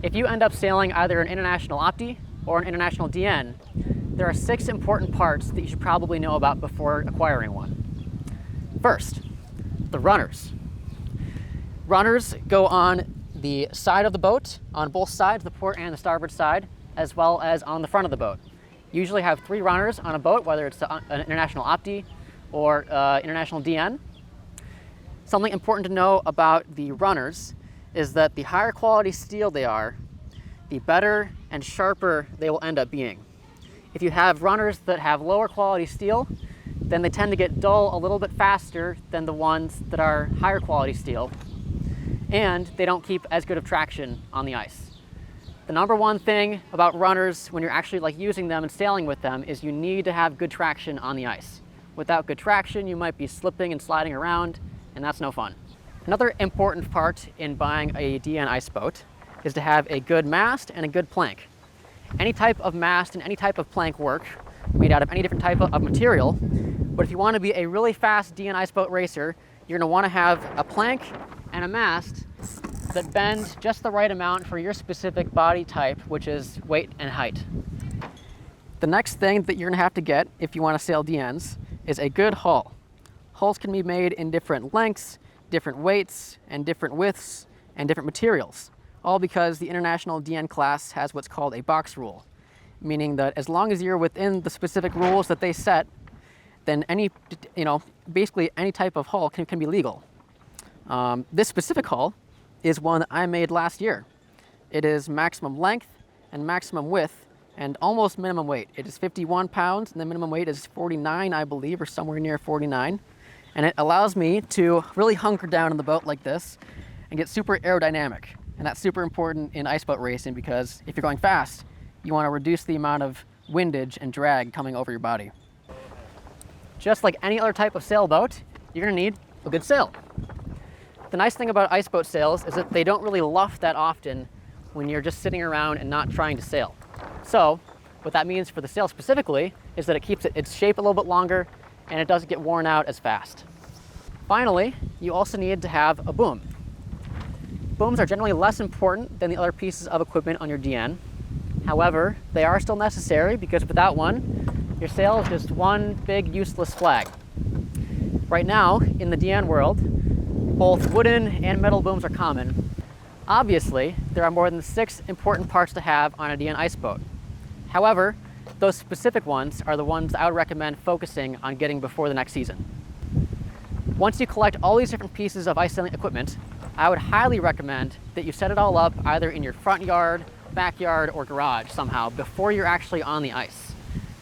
If you end up sailing either an International Opti or an International DN, there are 6 important parts that you should probably know about before acquiring one. First, the runners. Runners go on the side of the boat, on both sides, the port and the starboard side, as well as on the front of the boat. You usually have 3 runners on a boat, whether it's an International Opti or International DN. Something important to know about the runners is that the higher quality steel they are, the better and sharper they will end up being. If you have runners that have lower quality steel, then they tend to get dull a little bit faster than the ones that are higher quality steel, and they don't keep as good of traction on the ice. The number one thing about runners when you're actually using them and sailing with them is you need to have good traction on the ice. Without good traction, you might be slipping and sliding around, and that's no fun. Another important part in buying a DN ice boat is to have a good mast and a good plank. Any type of mast and any type of plank work, made out of any different type of material, but if you want to be a really fast DN ice boat racer, you're going to want to have a plank and a mast that bend just the right amount for your specific body type, which is weight and height. The next thing that you're going to have to get if you want to sail DNs is a good hull. Hulls can be made in different lengths, different weights, and different widths, and different materials, all because the International DN class has what's called a box rule, meaning that as long as you're within the specific rules that they set, then basically any type of hull can be legal. This specific hull is one that I made last year. It is maximum length and maximum width and almost minimum weight. It is 51 pounds and the minimum weight is 49, I believe, or somewhere near 49. And it allows me to really hunker down in the boat like this and get super aerodynamic. And that's super important in ice boat racing because if you're going fast, you want to reduce the amount of windage and drag coming over your body. Just like any other type of sailboat, you're going to need a good sail. The nice thing about ice boat sails is that they don't really luff that often when you're just sitting around and not trying to sail. So what that means for the sail specifically is that it keeps its shape a little bit longer and it doesn't get worn out as fast. Finally, you also need to have a boom. Booms are generally less important than the other pieces of equipment on your DN. However, they are still necessary because without one, your sail is just one big useless flag. Right now, in the DN world, both wooden and metal booms are common. Obviously, there are more than 6 important parts to have on a DN ice boat. However, those specific ones are the ones I would recommend focusing on getting before the next season. Once you collect all these different pieces of ice sailing equipment, I would highly recommend that you set it all up either in your front yard, backyard, or garage somehow before you're actually on the ice.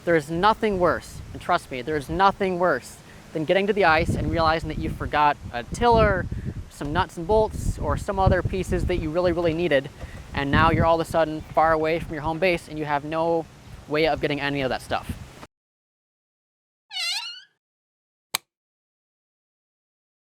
There is nothing worse, and trust me, there is nothing worse than getting to the ice and realizing that you forgot a tiller, some nuts and bolts, or some other pieces that you really needed, and now you're all of a sudden far away from your home base and you have no way of getting any of that stuff.